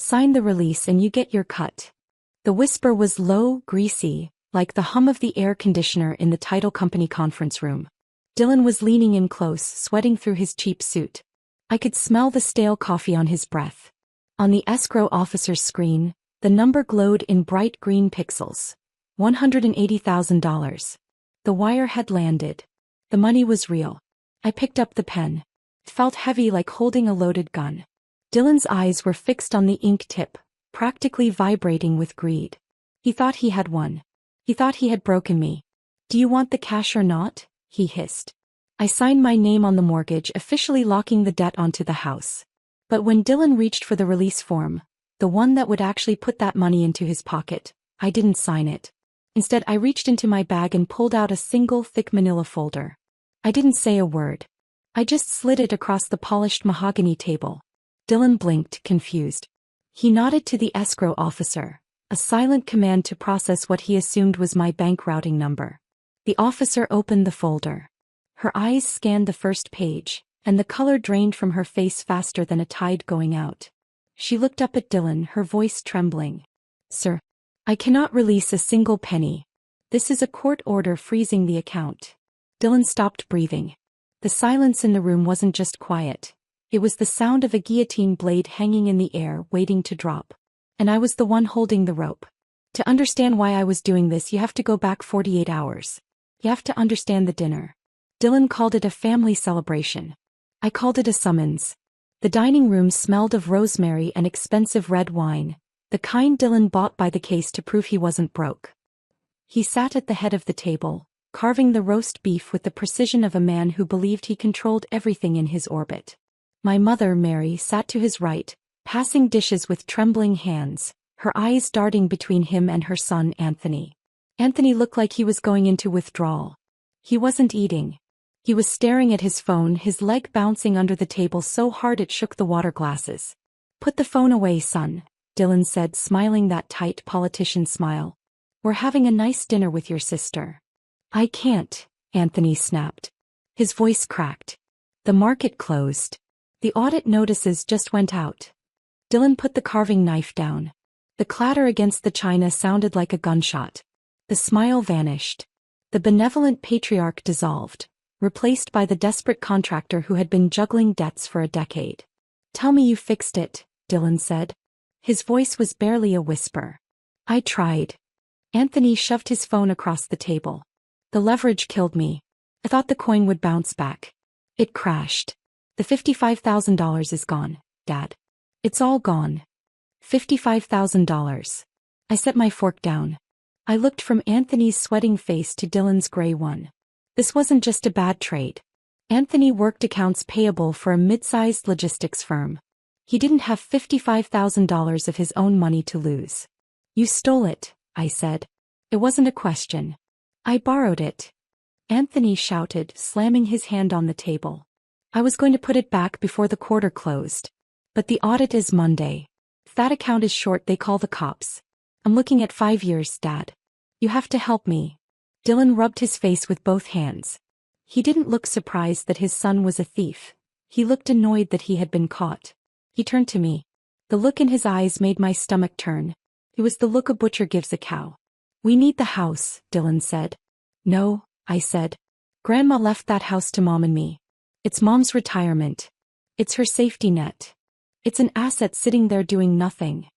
Sign the release and you get your cut. The whisper was low, greasy, like the hum of the air conditioner in the title company conference room. Dylan was leaning in close, sweating through his cheap suit. I could smell the stale coffee on his breath. On the escrow officer's screen, the number glowed in bright green pixels. $180,000. The wire had landed. The money was real. I picked up the pen. It felt heavy like holding a loaded gun. Dylan's eyes were fixed on the ink tip, practically vibrating with greed. He thought he had won. He thought he had broken me. "Do you want the cash or not?" he hissed. I signed my name on the mortgage, officially locking the debt onto the house. But when Dylan reached for the release form, the one that would actually put that money into his pocket, I didn't sign it. Instead, I reached into my bag and pulled out a single thick manila folder. I didn't say a word. I just slid it across the polished mahogany table. Dylan blinked, confused. He nodded to the escrow officer, a silent command to process what he assumed was my bank routing number. The officer opened the folder. Her eyes scanned the first page, and the color drained from her face faster than a tide going out. She looked up at Dylan, her voice trembling. "Sir, I cannot release a single penny. This is a court order freezing the account." Dylan stopped breathing. The silence in the room wasn't just quiet. It was the sound of a guillotine blade hanging in the air, waiting to drop. And I was the one holding the rope. To understand why I was doing this, you have to go back 48 hours. You have to understand the dinner. Dylan called it a family celebration. I called it a summons. The dining room smelled of rosemary and expensive red wine, the kind Dylan bought by the case to prove he wasn't broke. He sat at the head of the table, carving the roast beef with the precision of a man who believed he controlled everything in his orbit. My mother, Mary, sat to his right, passing dishes with trembling hands, her eyes darting between him and her son, Anthony. Anthony looked like he was going into withdrawal. He wasn't eating. He was staring at his phone, his leg bouncing under the table so hard it shook the water glasses. "Put the phone away, son," Dylan said, smiling that tight politician smile. "We're having a nice dinner with your sister." "I can't," Anthony snapped. His voice cracked. "The market closed. The audit notices just went out." Dylan put the carving knife down. The clatter against the china sounded like a gunshot. The smile vanished. The benevolent patriarch dissolved, replaced by the desperate contractor who had been juggling debts for a decade. "Tell me you fixed it," Dylan said. His voice was barely a whisper. "I tried." Anthony shoved his phone across the table. "The leverage killed me. I thought the coin would bounce back. It crashed. The $55,000 is gone, Dad. It's all gone. $55,000. I set my fork down. I looked from Anthony's sweating face to Dylan's gray one. This wasn't just a bad trade. Anthony worked accounts payable for a mid-sized logistics firm. He didn't have $55,000 of his own money to lose. "You stole it," I said. It wasn't a question. "I borrowed it," Anthony shouted, slamming his hand on the table. "I was going to put it back before the quarter closed. But the audit is Monday. If that account is short, they call the cops. I'm looking at 5 years, Dad. You have to help me." Dylan rubbed his face with both hands. He didn't look surprised that his son was a thief. He looked annoyed that he had been caught. He turned to me. The look in his eyes made my stomach turn. It was the look a butcher gives a cow. "We need the house," Dylan said. "No," I said. "Grandma left that house to Mom and me. It's Mom's retirement. It's her safety net. It's an asset sitting there doing nothing."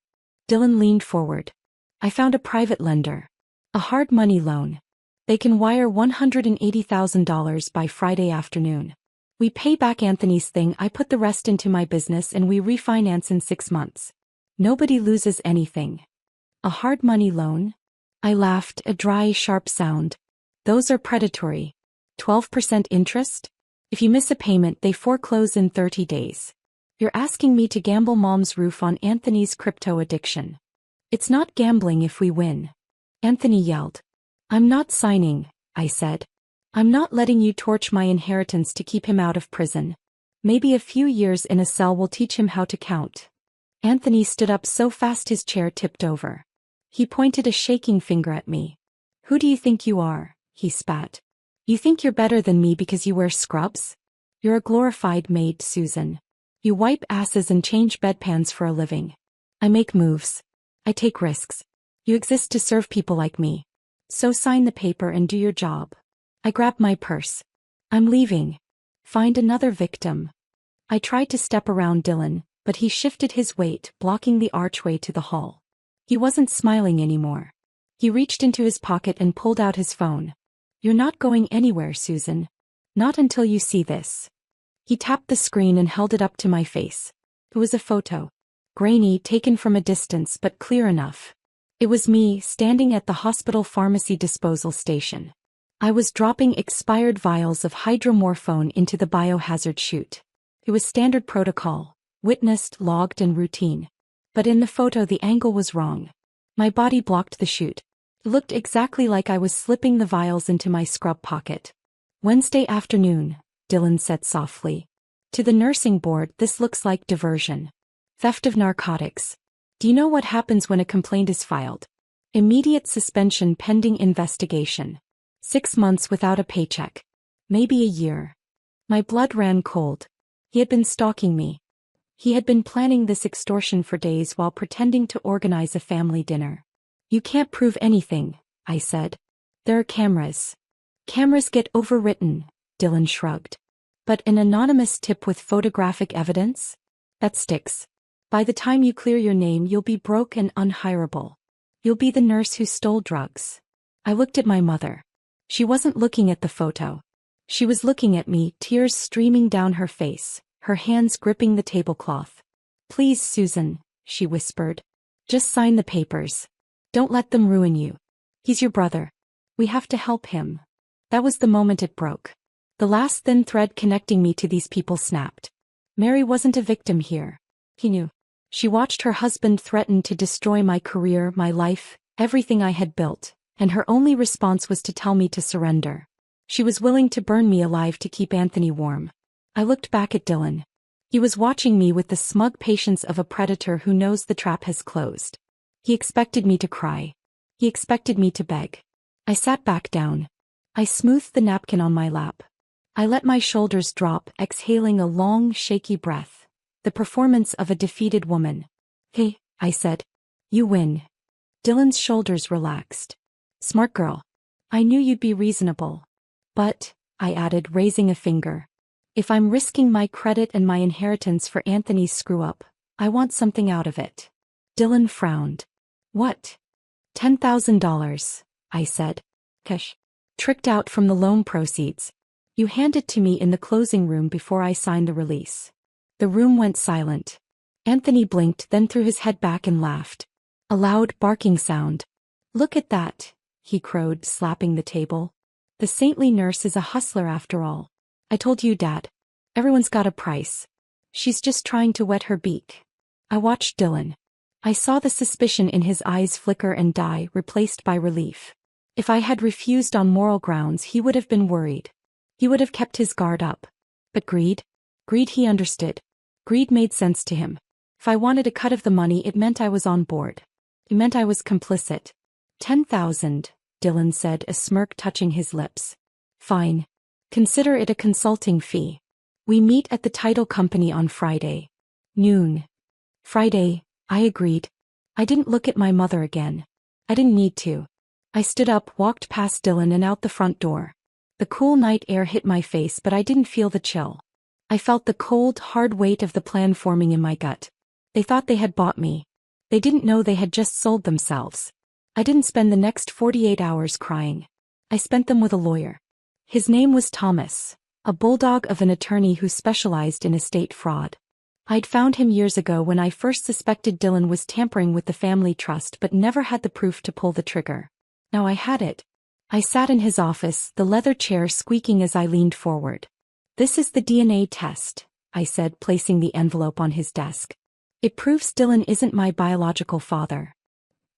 Dylan leaned forward. "I found a private lender. A hard money loan. They can wire $180,000 by Friday afternoon. We pay back Anthony's thing, I put the rest into my business, and we refinance in 6 months. Nobody loses anything." "A hard money loan?" I laughed, a dry, sharp sound. "Those are predatory. 12% interest? If you miss a payment, they foreclose in 30 days. You're asking me to gamble Mom's roof on Anthony's crypto addiction." "It's not gambling if we win," Anthony yelled. "I'm not signing," I said. "I'm not letting you torch my inheritance to keep him out of prison. Maybe a few years in a cell will teach him how to count." Anthony stood up so fast his chair tipped over. He pointed a shaking finger at me. "Who do you think you are?" he spat. "You think you're better than me because you wear scrubs? You're a glorified maid, Susan. You wipe asses and change bedpans for a living. I make moves. I take risks. You exist to serve people like me. So sign the paper and do your job. I grab my purse. I'm leaving. Find another victim. I tried to step around Dylan, but he shifted his weight, blocking the archway to the hall. He wasn't smiling anymore. He reached into his pocket and pulled out his phone. You're not going anywhere, Susan. Not until you see this. He tapped the screen and held it up to my face. It was a photo. Grainy, taken from a distance but clear enough. It was me, standing at the hospital pharmacy disposal station. I was dropping expired vials of hydromorphone into the biohazard chute. It was standard protocol, witnessed, logged, and routine. But in the photo the angle was wrong. My body blocked the chute. It looked exactly like I was slipping the vials into my scrub pocket. Wednesday afternoon, Dylan said softly. To the nursing board, this looks like diversion. Theft of narcotics. Do you know what happens when a complaint is filed? Immediate suspension pending investigation. 6 months without a paycheck. Maybe a year. My blood ran cold. He had been stalking me. He had been planning this extortion for days while pretending to organize a family dinner. You can't prove anything, I said. There are cameras. Cameras get overwritten, Dylan shrugged. But an anonymous tip with photographic evidence? That sticks. By the time you clear your name, you'll be broke and unhireable. You'll be the nurse who stole drugs. I looked at my mother. She wasn't looking at the photo. She was looking at me, tears streaming down her face, her hands gripping the tablecloth. Please, Susan, she whispered. Just sign the papers. Don't let them ruin you. He's your brother. We have to help him. That was the moment it broke. The last thin thread connecting me to these people snapped. Mary wasn't a victim here. He knew. She watched her husband threaten to destroy my career, my life, everything I had built, and her only response was to tell me to surrender. She was willing to burn me alive to keep Anthony warm. I looked back at Dylan. He was watching me with the smug patience of a predator who knows the trap has closed. He expected me to cry. He expected me to beg. I sat back down. I smoothed the napkin on my lap. I let my shoulders drop, exhaling a long, shaky breath. The performance of a defeated woman. Hey, I said. You win. Dylan's shoulders relaxed. Smart girl. I knew you'd be reasonable. But, I added, raising a finger. If I'm risking my credit and my inheritance for Anthony's screw-up, I want something out of it. Dylan frowned. What? $10,000, I said. Cash. Tricked out from the loan proceeds. You hand it to me in the closing room before I sign the release. The room went silent. Anthony blinked, then threw his head back and laughed. A loud barking sound. Look at that, he crowed, slapping the table. The saintly nurse is a hustler after all. I told you, Dad. Everyone's got a price. She's just trying to wet her beak. I watched Dylan. I saw the suspicion in his eyes flicker and die, replaced by relief. If I had refused on moral grounds, he would have been worried. He would have kept his guard up. But greed? Greed, he understood. Greed made sense to him. If I wanted a cut of the money, it meant I was on board. It meant I was complicit. 10,000, Dylan said, a smirk touching his lips. Fine. Consider it a consulting fee. We meet at the title company on Friday. Noon. Friday, I agreed. I didn't look at my mother again. I didn't need to. I stood up, walked past Dylan and out the front door. The cool night air hit my face, but I didn't feel the chill. I felt the cold, hard weight of the plan forming in my gut. They thought they had bought me. They didn't know they had just sold themselves. I didn't spend the next 48 hours crying. I spent them with a lawyer. His name was Thomas, a bulldog of an attorney who specialized in estate fraud. I'd found him years ago when I first suspected Dylan was tampering with the family trust but never had the proof to pull the trigger. Now I had it. I sat in his office, the leather chair squeaking as I leaned forward. This is the DNA test, I said, placing the envelope on his desk. It proves Dylan isn't my biological father.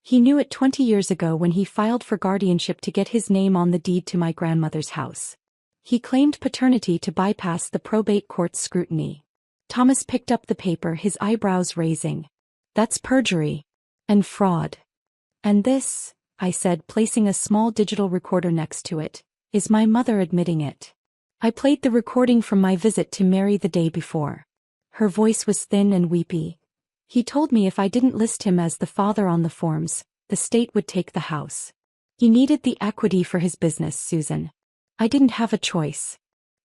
He knew it 20 years ago when he filed for guardianship to get his name on the deed to my grandmother's house. He claimed paternity to bypass the probate court's scrutiny. Thomas picked up the paper, his eyebrows raising. That's perjury. And fraud. And this, I said, placing a small digital recorder next to it, is my mother admitting it. I played the recording from my visit to Mary the day before. Her voice was thin and weepy. He told me if I didn't list him as the father on the forms, the state would take the house. He needed the equity for his business, Susan. I didn't have a choice.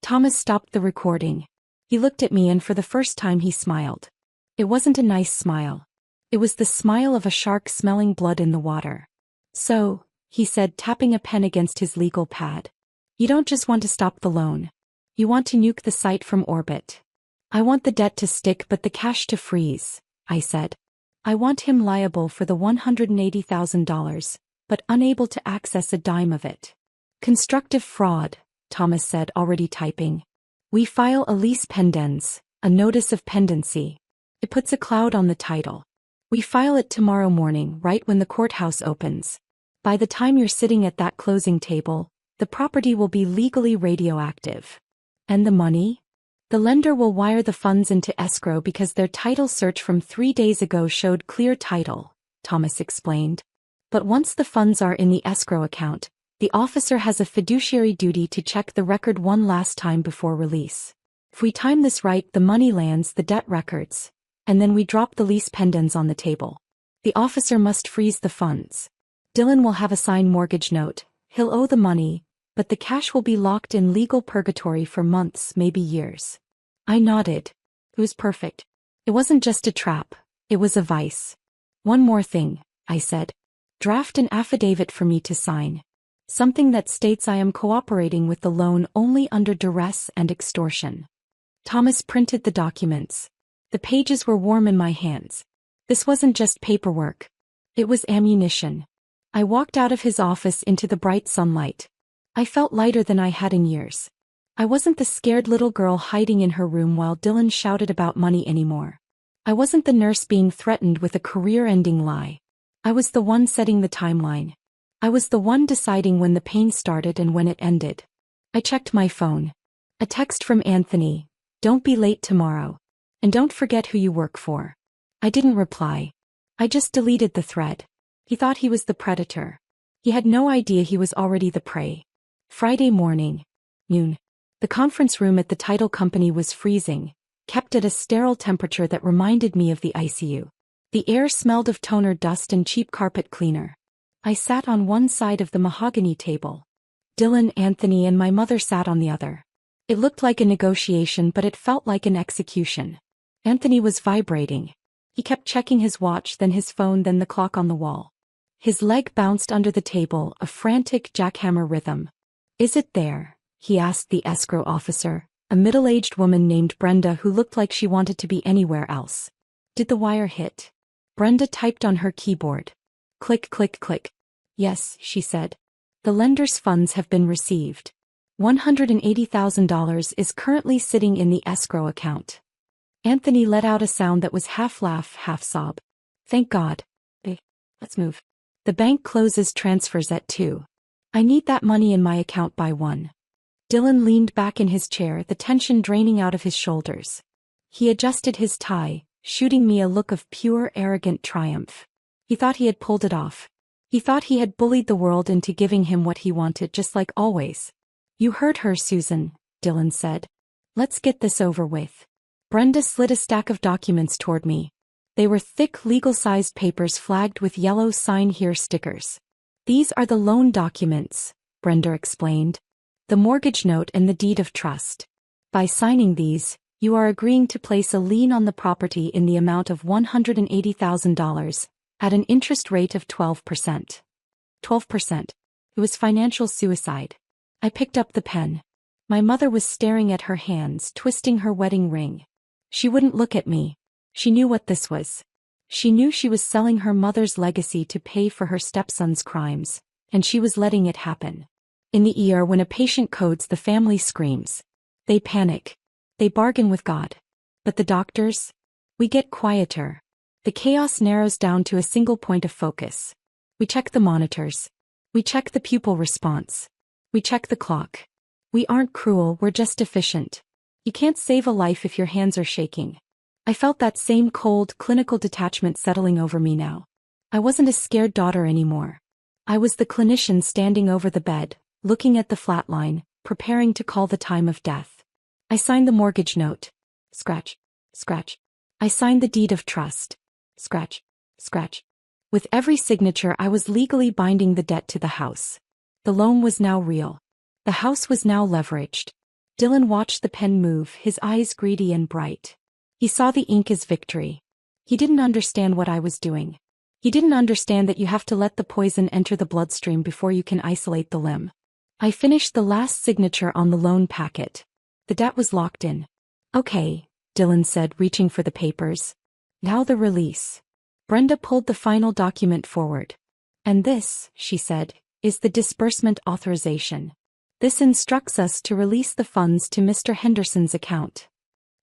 Thomas stopped the recording. He looked at me and for the first time he smiled. It wasn't a nice smile. It was the smile of a shark smelling blood in the water. So, he said, tapping a pen against his legal pad. You don't just want to stop the loan. You want to nuke the site from orbit. I want the debt to stick but the cash to freeze, I said. I want him liable for the $180,000, but unable to access a dime of it. Constructive fraud, Thomas said, already typing. We file a lease pendens, a notice of pendency. It puts a cloud on the title. We file it tomorrow morning, right when the courthouse opens. By the time you're sitting at that closing table, the property will be legally radioactive. And the money? The lender will wire the funds into escrow because their title search from 3 days ago showed clear title, Thomas explained. But once the funds are in the escrow account, the officer has a fiduciary duty to check the record one last time before release. If we time this right, the money lands the debt records, and then we drop the lease pendens on the table. The officer must freeze the funds. Dylan will have a signed mortgage note, he'll owe the money, but the cash will be locked in legal purgatory for months, maybe years. I nodded. It was perfect. It wasn't just a trap, it was a vice. One more thing, I said. Draft an affidavit for me to sign. Something that states I am cooperating with the loan only under duress and extortion. Thomas printed the documents. The pages were warm in my hands. This wasn't just paperwork. It was ammunition. I walked out of his office into the bright sunlight. I felt lighter than I had in years. I wasn't the scared little girl hiding in her room while Dylan shouted about money anymore. I wasn't the nurse being threatened with a career-ending lie. I was the one setting the timeline. I was the one deciding when the pain started and when it ended. I checked my phone. A text from Anthony. Don't be late tomorrow. And don't forget who you work for. I didn't reply. I just deleted the thread. He thought he was the predator. He had no idea he was already the prey. Friday morning. Noon. The conference room at the title company was freezing, kept at a sterile temperature that reminded me of the ICU. The air smelled of toner dust and cheap carpet cleaner. I sat on one side of the mahogany table. Dylan, Anthony, and my mother sat on the other. It looked like a negotiation, but it felt like an execution. Anthony was vibrating. He kept checking his watch, then his phone, then the clock on the wall. His leg bounced under the table, a frantic jackhammer rhythm. Is it there? He asked the escrow officer, a middle-aged woman named Brenda who looked like she wanted to be anywhere else. Did the wire hit? Brenda typed on her keyboard. Click, click, click. Yes, she said. The lender's funds have been received. $180,000 is currently sitting in the escrow account. Anthony let out a sound that was half laugh, half sob. Thank God. Let's move. The bank closes transfers at 2. I need that money in my account by 1. Dylan leaned back in his chair, the tension draining out of his shoulders. He adjusted his tie, shooting me a look of pure, arrogant triumph. He thought he had pulled it off. He thought he had bullied the world into giving him what he wanted, just like always. You heard her, Susan, Dylan said. Let's get this over with. Brenda slid a stack of documents toward me. They were thick, legal-sized papers flagged with yellow "Sign Here" stickers. These are the loan documents, Brenda explained. The mortgage note and the deed of trust. By signing these, you are agreeing to place a lien on the property in the amount of $180,000, at an interest rate of 12%. 12%. It was financial suicide. I picked up the pen. My mother was staring at her hands, twisting her wedding ring. She wouldn't look at me. She knew what this was. She knew she was selling her mother's legacy to pay for her stepson's crimes, and she was letting it happen. In the ER, when a patient codes, the family screams. They panic. They bargain with God. But the doctors? We get quieter. The chaos narrows down to a single point of focus. We check the monitors. We check the pupil response. We check the clock. We aren't cruel, we're just efficient. You can't save a life if your hands are shaking. I felt that same cold, clinical detachment settling over me now. I wasn't a scared daughter anymore. I was the clinician standing over the bed, looking at the flatline, preparing to call the time of death. I signed the mortgage note. Scratch. Scratch. I signed the deed of trust. Scratch. Scratch. With every signature I was legally binding the debt to the house. The loan was now real. The house was now leveraged. Dylan watched the pen move, his eyes greedy and bright. He saw the ink as victory. He didn't understand what I was doing. He didn't understand that you have to let the poison enter the bloodstream before you can isolate the limb. I finished the last signature on the loan packet. The debt was locked in. Okay, Dylan said, reaching for the papers. Now the release. Brenda pulled the final document forward. And this, she said, is the disbursement authorization. This instructs us to release the funds to Mr. Henderson's account.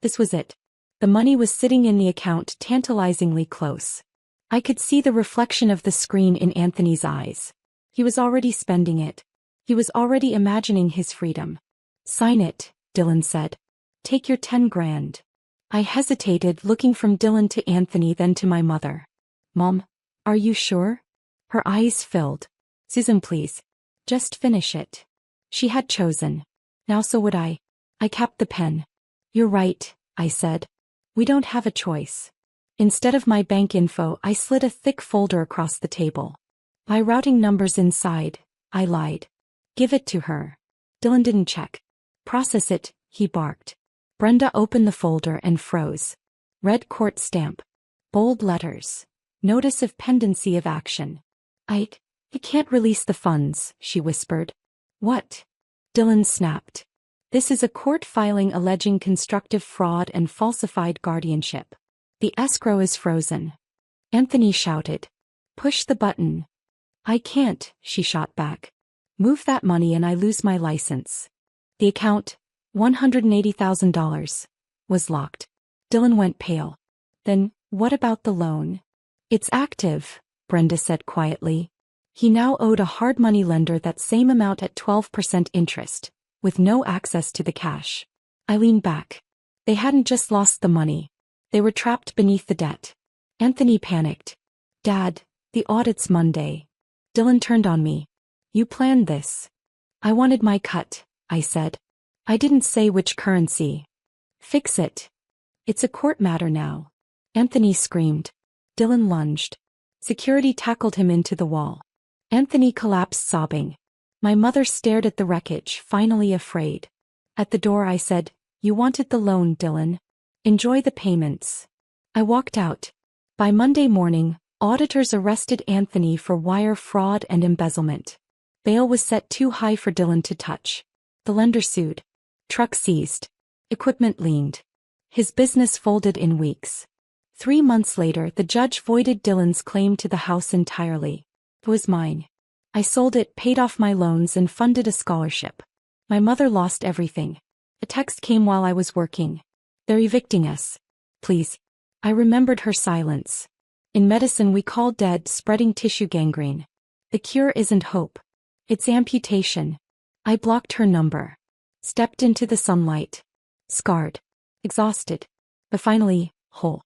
This was it. The money was sitting in the account tantalizingly close. I could see the reflection of the screen in Anthony's eyes. He was already spending it. He was already imagining his freedom. Sign it, Dylan said. Take your 10 grand. I hesitated, looking from Dylan to Anthony, then to my mother. Mom, are you sure? Her eyes filled. Susan, please. Just finish it. She had chosen. Now so would I. I capped the pen. You're right, I said. We don't have a choice. Instead of my bank info, I slid a thick folder across the table. By routing numbers inside, I lied. Give it to her. Dylan didn't check. Process it, he barked. Brenda opened the folder and froze. Red court stamp. Bold letters. Notice of pendency of action. I can't release the funds, she whispered. What? Dylan snapped. This is a court filing alleging constructive fraud and falsified guardianship. The escrow is frozen. Anthony shouted. Push the button. I can't, she shot back. Move that money and I lose my license. The account, $180,000, was locked. Dylan went pale. Then, what about the loan? It's active, Brenda said quietly. He now owed a hard money lender that same amount at 12% interest, with no access to the cash. I leaned back. They hadn't just lost the money. They were trapped beneath the debt. Anthony panicked. Dad, the audit's Monday. Dylan turned on me. You planned this. I wanted my cut, I said. I didn't say which currency. Fix it. It's a court matter now. Anthony screamed. Dylan lunged. Security tackled him into the wall. Anthony collapsed sobbing. My mother stared at the wreckage, finally afraid. At the door I said, You wanted the loan, Dylan. Enjoy the payments. I walked out. By Monday morning, auditors arrested Anthony for wire fraud and embezzlement. Bail was set too high for Dylan to touch. The lender sued. Truck seized. Equipment liened. His business folded in weeks. 3 months later, the judge voided Dylan's claim to the house entirely. It was mine. I sold it, paid off my loans, and funded a scholarship. My mother lost everything. A text came while I was working. They're evicting us. Please. I remembered her silence. In medicine we call dead spreading tissue gangrene. The cure isn't hope. It's amputation. I blocked her number. Stepped into the sunlight. Scarred. Exhausted. But finally, whole.